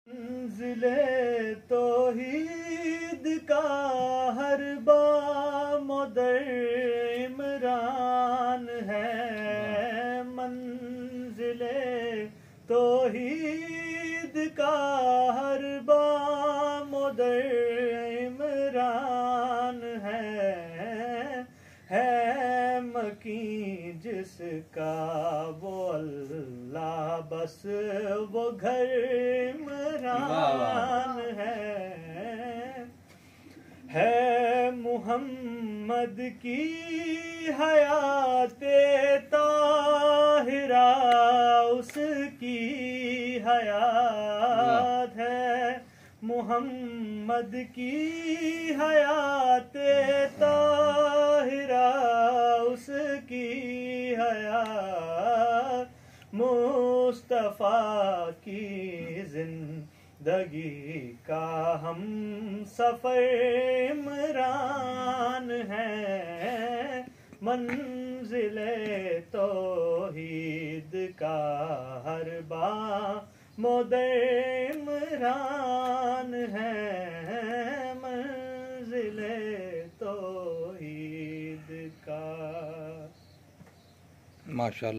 मंज़िले तौहीद का हर बामोदर इमरान है। मंज़िले तौहीद का हर बामोदर इमरान है मकीन जिसका वो अल्लाह बस वो घर इमरान है मुहम्मद की हयाते ताहिरा उसकी हयात है। मुहम्मद की हयाते ताहिरा उसकी हयात। मुस्तफा की जिंदगी का हम सफर इमरान है। मंज़िले तौहीद का हर बामोदर इमरान है। मंज़िले तौहीद का। माशाअल्लाह।